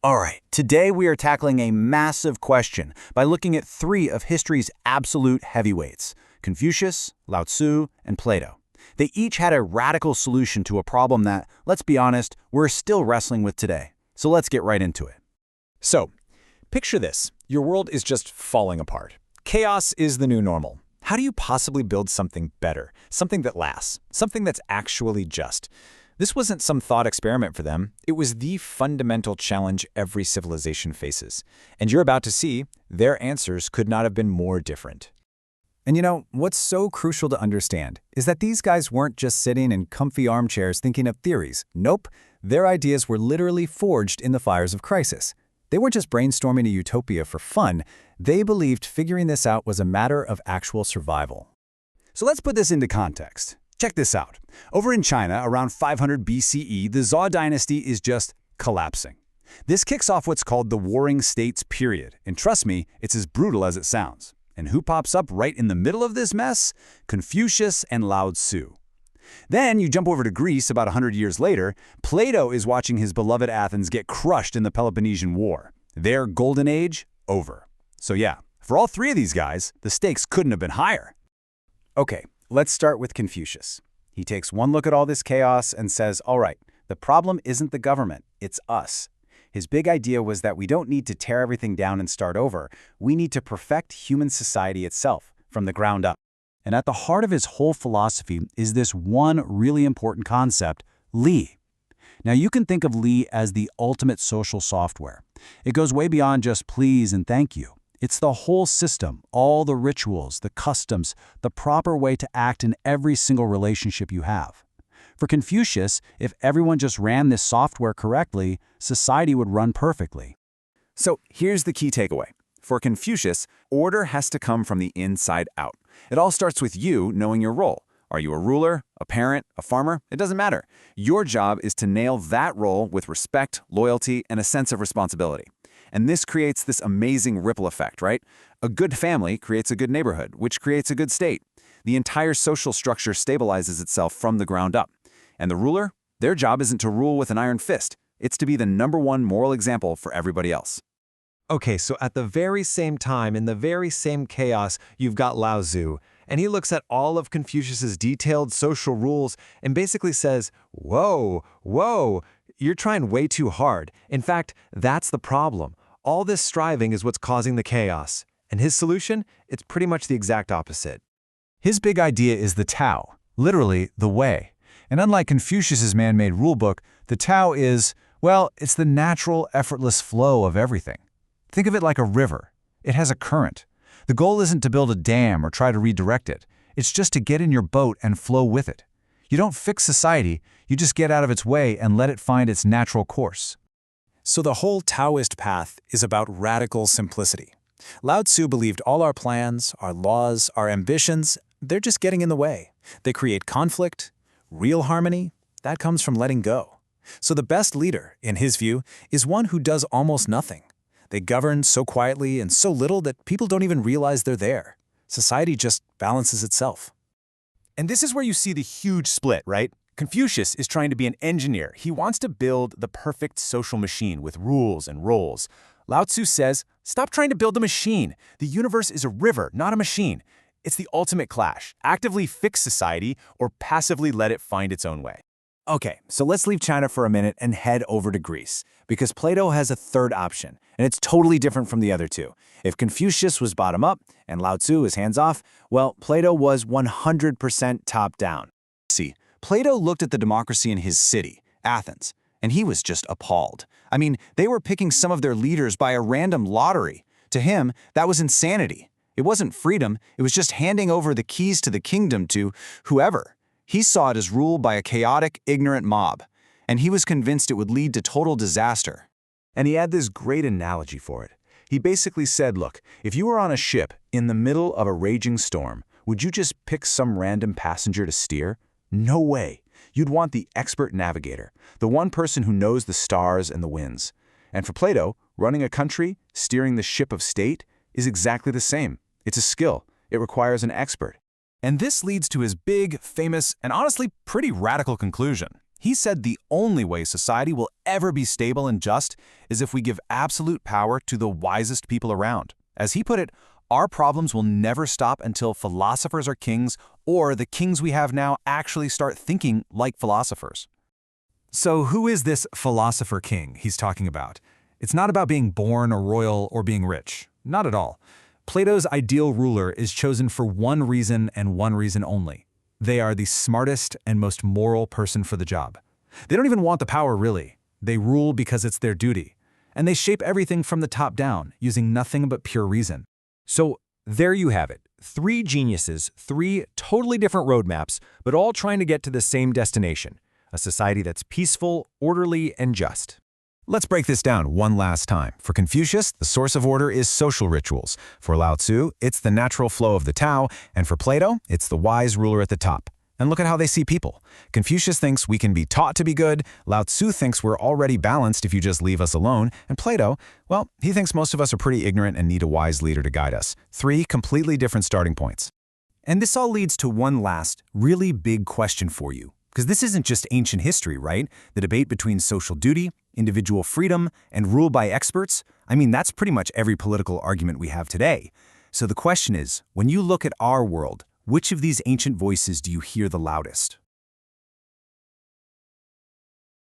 All right, today we are tackling a massive question by looking at three of history's absolute heavyweights: Confucius, Lao Tzu, and Plato. They each had a radical solution to a problem that, let's be honest, we're still wrestling with today. So let's get right into it. So, picture this. Your world is just falling apart. Chaos is the new normal. How do you possibly build something better, something that lasts, something that's actually just? This wasn't some thought experiment for them. It was the fundamental challenge every civilization faces. And you're about to see their answers could not have been more different. And you know, what's so crucial to understand is that these guys weren't just sitting in comfy armchairs thinking of theories. Nope, their ideas were literally forged in the fires of crisis. They weren't just brainstorming a utopia for fun. They believed figuring this out was a matter of actual survival. So let's put this into context. Check this out. Over in China, around 500 BCE, the Zhou dynasty is just collapsing. This kicks off what's called the Warring States period, and trust me, it's as brutal as it sounds. And who pops up right in the middle of this mess? Confucius and Lao Tzu. Then you jump over to Greece about 100 years later. Plato is watching his beloved Athens get crushed in the Peloponnesian War. Their golden age, over. So yeah, for all three of these guys, the stakes couldn't have been higher. Okay, let's start with Confucius. He takes one look at all this chaos and says, all right, the problem isn't the government, it's us. His big idea was that we don't need to tear everything down and start over. We need to perfect human society itself from the ground up. And at the heart of his whole philosophy is this one really important concept, Li. Now you can think of Li as the ultimate social software. It goes way beyond just please and thank you. It's the whole system, all the rituals, the customs, the proper way to act in every single relationship you have. For Confucius, if everyone just ran this software correctly, society would run perfectly. So here's the key takeaway. For Confucius, order has to come from the inside out. It all starts with you knowing your role. Are you a ruler, a parent, a farmer? It doesn't matter. Your job is to nail that role with respect, loyalty, and a sense of responsibility. And this creates this amazing ripple effect, right? A good family creates a good neighborhood, which creates a good state. The entire social structure stabilizes itself from the ground up. And the ruler, their job isn't to rule with an iron fist. It's to be the #1 moral example for everybody else. Okay, so at the very same time, in the very same chaos, you've got Lao Tzu, and he looks at all of Confucius's detailed social rules and basically says, whoa, you're trying way too hard. In fact, that's the problem. All this striving is what's causing the chaos. And his solution? It's pretty much the exact opposite. His big idea is the Tao, literally the way. And unlike Confucius's man-made rulebook, the Tao is, well, it's the natural, effortless flow of everything. Think of it like a river. It has a current. The goal isn't to build a dam or try to redirect it. It's just to get in your boat and flow with it. You don't fix society, you just get out of its way and let it find its natural course. So the whole Taoist path is about radical simplicity. Lao Tzu believed all our plans, our laws, our ambitions, they're just getting in the way. They create conflict. Real harmony, that comes from letting go. So the best leader, in his view, is one who does almost nothing. They govern so quietly and so little that people don't even realize they're there. Society just balances itself. And this is where you see the huge split, right? Confucius is trying to be an engineer. He wants to build the perfect social machine with rules and roles. Lao Tzu says, stop trying to build a machine. The universe is a river, not a machine. It's the ultimate clash. Actively fix society or passively let it find its own way. Okay, so let's leave China for a minute and head over to Greece, because Plato has a third option, and it's totally different from the other two. If Confucius was bottom-up and Lao Tzu is hands-off, well, Plato was 100% top-down. See, Plato looked at the democracy in his city, Athens, and he was just appalled. I mean, they were picking some of their leaders by a random lottery. To him, that was insanity. It wasn't freedom, it was just handing over the keys to the kingdom to whoever. He saw it as ruled by a chaotic, ignorant mob, and he was convinced it would lead to total disaster. And he had this great analogy for it. He basically said, look, if you were on a ship in the middle of a raging storm, would you just pick some random passenger to steer? No way. You'd want the expert navigator, the one person who knows the stars and the winds. And for Plato, running a country, steering the ship of state, is exactly the same. It's a skill. It requires an expert. And this leads to his big, famous, and honestly pretty radical conclusion. He said the only way society will ever be stable and just is if we give absolute power to the wisest people around. As he put it, our problems will never stop until philosophers are kings, or the kings we have now actually start thinking like philosophers. So who is this philosopher king he's talking about? It's not about being born or royal or being rich. Not at all. Plato's ideal ruler is chosen for one reason and one reason only. They are the smartest and most moral person for the job. They don't even want the power, really. They rule because it's their duty. And they shape everything from the top down, using nothing but pure reason. So there you have it. 3 geniuses, 3 totally different roadmaps, but all trying to get to the same destination, a society that's peaceful, orderly, and just. Let's break this down one last time. For Confucius, the source of order is social rituals. For Lao Tzu, it's the natural flow of the Tao. And for Plato, it's the wise ruler at the top. And look at how they see people. Confucius thinks we can be taught to be good. Lao Tzu thinks we're already balanced if you just leave us alone. And Plato, well, he thinks most of us are pretty ignorant and need a wise leader to guide us. 3 completely different starting points. And this all leads to one last, really big question for you. Because this isn't just ancient history, right? The debate between social duty, individual freedom, and rule by experts, I mean, that's pretty much every political argument we have today. So the question is, when you look at our world, which of these ancient voices do you hear the loudest?